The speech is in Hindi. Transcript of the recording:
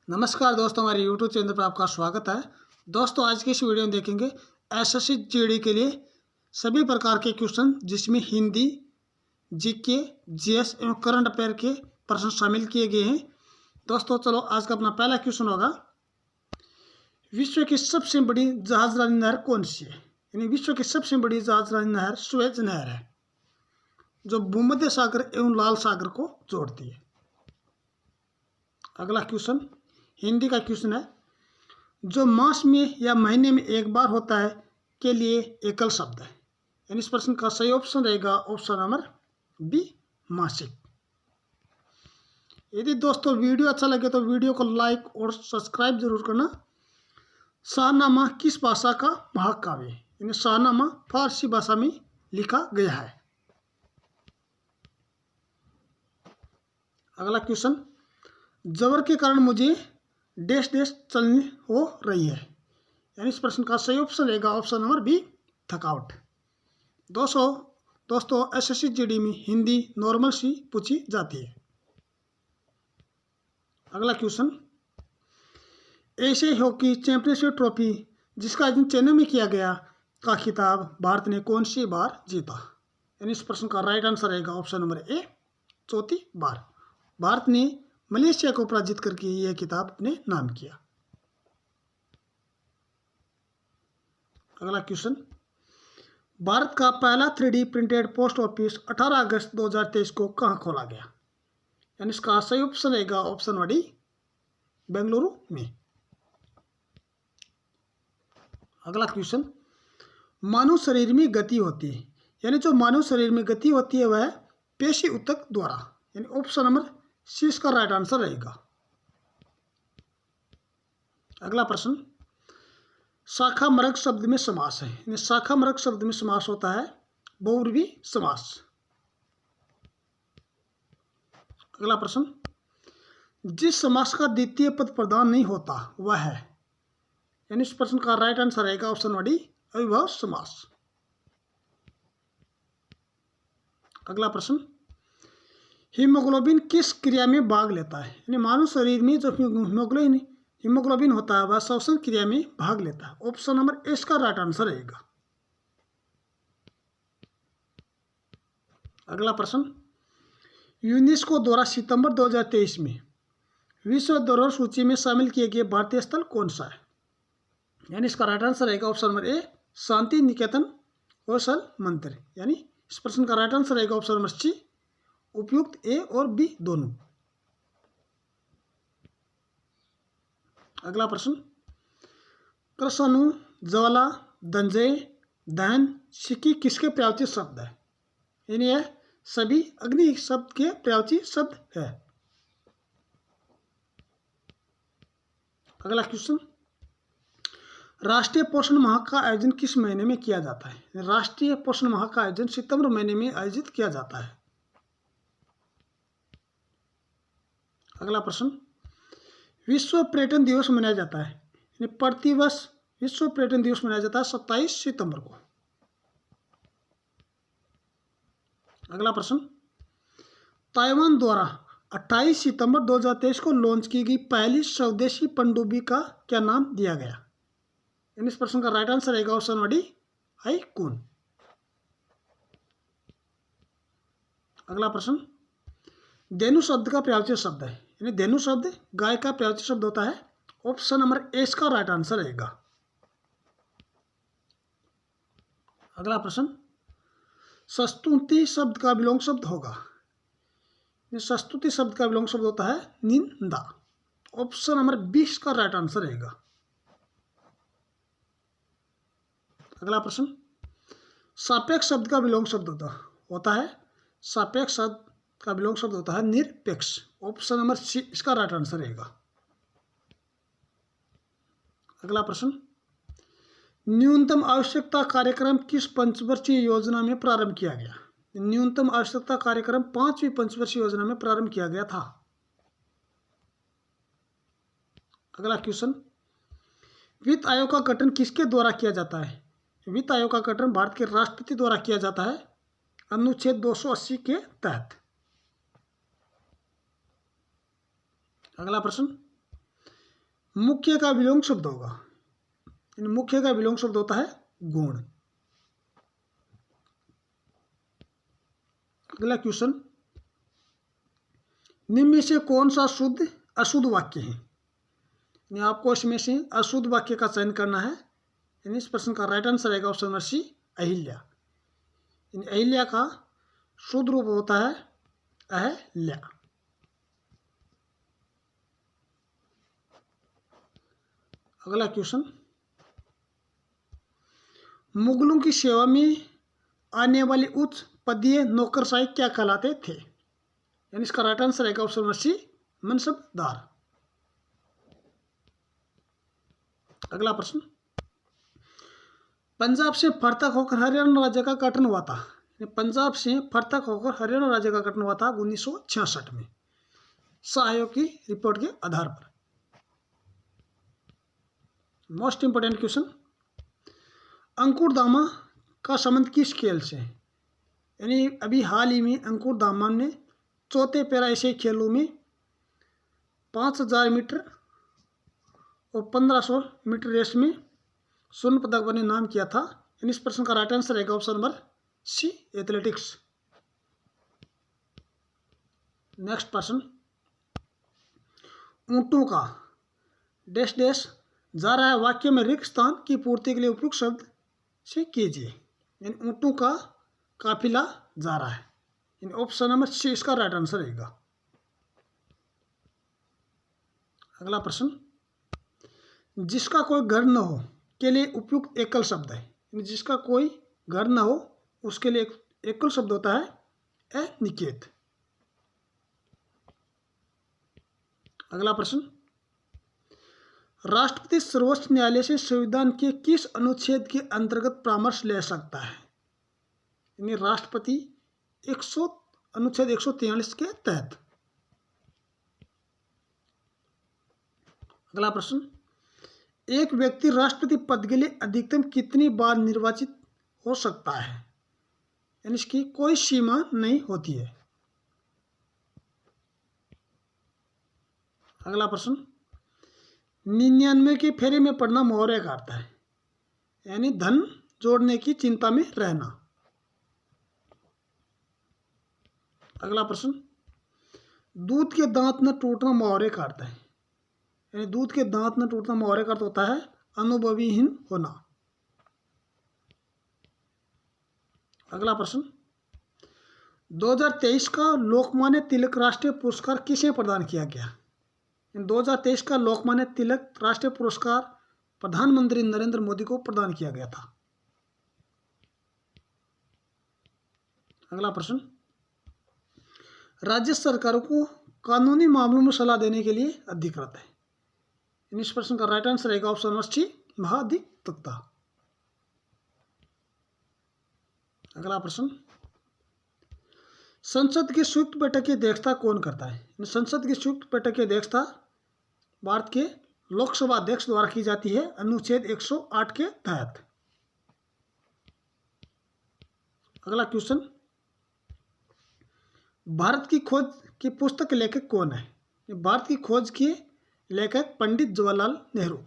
नमस्कार दोस्तों, हमारे YouTube चैनल पर आपका स्वागत है। दोस्तों, आज की इस वीडियो में देखेंगे एसएससी जीडी के लिए सभी प्रकार के क्वेश्चन जिसमें हिंदी, जीके, जीएस एवं करंट अफेयर के प्रश्न शामिल किए गए हैं। दोस्तों चलो, आज का अपना पहला क्वेश्चन होगा, विश्व की सबसे बड़ी जहाजरानी नहर कौन सी है? यानी विश्व की सबसे बड़ी जहाजरानी नहर सुएज नहर है, जो भूमध्य सागर एवं लाल सागर को जोड़ती है। अगला क्वेश्चन हिंदी का क्वेश्चन है, जो मास में या महीने में एक बार होता है के लिए एकल शब्द है। यानी इस प्रश्न का सही ऑप्शन रहेगा ऑप्शन नंबर बी, मासिक। यदि दोस्तों वीडियो अच्छा लगे तो वीडियो को लाइक और सब्सक्राइब जरूर करना। शाहनामा किस भाषा का महाकाव्य है? यानी शाहनामा फारसी भाषा में लिखा गया है। अगला क्वेश्चन, जबर के कारण मुझे देश देश चलनी हो रही है। यानी इस प्रश्न का सही ऑप्शन रहेगा ऑप्शन नंबर बी, थकावट। दोस्तों एसएससी जीडी में हिंदी नॉर्मल सी पूछी जाती है। अगला question, Asia hockey championship trophy जिसका आयोजन चेन्नई में किया गया का खिताब भारत ने कौन सी बार जीता? यानी इस प्रश्न का राइट आंसर रहेगा ऑप्शन नंबर ए, चौथी बार। भारत ने मलेशिया को पराजित करके यह खिताब अपने नाम किया। अगला क्वेश्चन, भारत का पहला 3D प्रिंटेड पोस्ट ऑफिस 18 अगस्त 2023 को कहां खोला गया? यानी इसका सही ऑप्शन रहेगा ऑप्शन नंबर डी, बेंगलुरु में। अगला क्वेश्चन, मानव शरीर में गति होती है। यानी जो मानव शरीर में गति होती है वह पेशी ऊतक द्वारा। यानी ऑप्शन नंबर सी इसका राइट आंसर रहेगा। अगला प्रश्न, शाखा मर्ग शब्द में समास है। यानी शाखा मर्ग शब्द में समास होता है बहुव्रीहि समास। अगला प्रश्न, जिस समास का द्वितीय पद प्रधान नहीं होता वह है। यानी इस प्रश्न का राइट आंसर रहेगा ऑप्शन नंबर डी, अविभाज्य समास। अगला प्रश्न, हीमोग्लोबिन किस क्रिया में भाग लेता है? यानी मानव शरीर में जो हीमोग्लोबिन होता है वह श्वसन क्रिया में भाग लेता है। ऑप्शन नंबर ए इसका राइट आंसर रहेगा। अगला प्रश्न, यूनेस्को द्वारा सितंबर 2023 में विश्व धरोहर सूची में शामिल किए गए भारतीय स्थल कौन सा है? यानी इसका राइट आंसर रहेगा option number A, Shanti Niketan कौशल मंदिर। यानी इस प्रश्न का राइट आंसर रहेगा ऑप्शन नंबर सी, उपयुक्त ए और बी दोनों। अगला प्रश्न, कृष्णु, ज्वाला, दंजय, दहन, सिक्की किसके पर्यायवाची शब्द है? यानी यह सभी अग्नि शब्द के पर्यायवाची शब्द है। अगला क्वेश्चन, राष्ट्रीय पोषण माह का आयोजन किस महीने में किया जाता है? राष्ट्रीय पोषण माह का आयोजन सितंबर महीने में आयोजित किया जाता है। अगला प्रश्न, विश्व पर्यटन दिवस मनाया जाता है। यानी प्रतिवर्ष विश्व पर्यटन दिवस मनाया जाता है 27 सितंबर को। अगला प्रश्न, ताइवान द्वारा 28 सितंबर 2023 को लॉन्च की गई पहली स्वदेशी पनडुब्बी का क्या नाम दिया गया? यानी इस प्रश्न का राइट आंसर रहेगा ऑप्शन नंबर डी, हाईकून। अगला प्रश्न, धेनु शब्द का पर्यायवाची शब्द है। यानी धेनु शब्द गाय का पर्यायवाची शब्द होता है। ऑप्शन नंबर ए इसका राइट आंसर रहेगा। अगला प्रश्न, सस्तुति शब्द का विलोम शब्द होगा। सस्तुति शब्द का विलोम शब्द होता है निंदा। ऑप्शन नंबर 20 का राइट आंसर रहेगा। अगला प्रश्न, सापेक्ष शब्द का विलोम शब्द होता है सापेक्ष शब्द का विलोम शब्द होता है निरपेक्ष। ऑप्शन नंबर सी इसका राइट आंसर रहेगा। अगला प्रश्न, न्यूनतम आवश्यकता कार्यक्रम किस पंचवर्षीय योजना में प्रारंभ किया गया? न्यूनतम आवश्यकता कार्यक्रम 5वीं पंचवर्षीय योजना में प्रारंभ किया गया था। अगला क्वेश्चन, वित्त आयोग का गठन किसके द्वारा किया जाता है? वित्त आयोग का गठन भारत के राष्ट्रपति द्वारा किया जाता है अनुच्छेद 280 के तहत। अगला प्रश्न, मुख्य का विलोम शब्द होगा, यानी मुख्य का विलोम शब्द होता है गुण। अगला क्वेश्चन, निम्न में से कौन सा शुद्ध अशुद्ध वाक्य है? यानी आपको इसमें से अशुद्ध वाक्य का चयन करना है। यानी इस प्रश्न का राइट आंसर रहेगा ऑप्शन नंबर सी, अहिल्या। यानी अहिल्या का शुद्ध रूप होता है अहल्या। अगला क्वेश्चन, मुगलों की सेवा में आने वाले उच्च पदीय नौकरशाही क्या कहलाते थे? यानी इसका राइट आंसर रहेगा ऑप्शन नंबर सी, मनसबदार। अगला प्रश्न, पंजाब से फरतक होकर हरियाणा राज्य का गठन हुआ था। पंजाब से फरतक होकर हरियाणा राज्य का गठन हुआ था 1966 में शाह आयोग की रिपोर्ट के आधार पर। मोस्ट इंपोर्टेंट क्वेश्चन, अंकुरधामा का संबंध किस खेल से? यानी अभी हाल ही में अंकुरधामा ने चौथे पैरा एशियाई खेलों में 5000 मीटर और 1500 मीटर रेस में स्वर्ण पदक बने नाम किया था। यानी इस प्रश्न का राइट आंसर रहेगा option number C, athletics. Next प्रश्न, ऊंटों का डैश डैश जा रहा है वाक्य में रिक्त स्थान की पूर्ति के लिए उपयुक्त शब्द से कीजिए। यानी ऊंटों का काफिला जा रहा है, यानी ऑप्शन नंबर सी इसका राइट आंसर रहेगा। अगला प्रश्न, जिसका कोई घर न हो के लिए उपयुक्त एकल शब्द है। यानी जिसका कोई घर न हो उसके लिए एकल शब्द होता है अनिकेत। अगला प्रश्न, राष्ट्रपति सर्वोच्च न्यायालय से संविधान के किस अनुच्छेद के अंतर्गत परामर्श ले सकता है? यानी राष्ट्रपति अनुच्छेद 143 के तहत। अगला प्रश्न, एक व्यक्ति राष्ट्रपति पद के लिए अधिकतम कितनी बार निर्वाचित हो सकता है? यानी इसकी कोई सीमा नहीं होती है। अगला प्रश्न, 99 के फेरे में पड़ना मुहावरे का अर्थ है, यानी धन जोड़ने की चिंता में रहना। अगला प्रश्न, दूध के दांत न टूटना मुहावरे का अर्थ है, यानी दूध के दांत न टूटना मुहावरे का अर्थ होता है अनुभवीहीन होना। अगला प्रश्न, 2023 का लोकमान्य तिलक राष्ट्रीय पुरस्कार किसे प्रदान किया गया? 2023 का लोकमान्य तिलक राष्ट्रीय पुरस्कार प्रधानमंत्री नरेंद्र मोदी को प्रदान किया गया था। अगला प्रश्न, राज्य सरकारों को कानूनी मामलों में सलाह देने के लिए अधिकृत है। इस प्रश्न का राइट आंसर रहेगा ऑप्शन नंबर सी, महाधिवक्ता। अगला प्रश्न, संसद की संयुक्त बैठक की अध्यक्षता कौन करता है? संसद की संयुक्त बैठक की अध्यक्षता भारत के लोकसभा अध्यक्ष द्वारा की जाती है अनुच्छेद 108 के तहत। अगला क्वेश्चन, भारत की खोज की पुस्तक लेखक कौन है? भारत की खोज के लेखक पंडित जवाहरलाल नेहरू।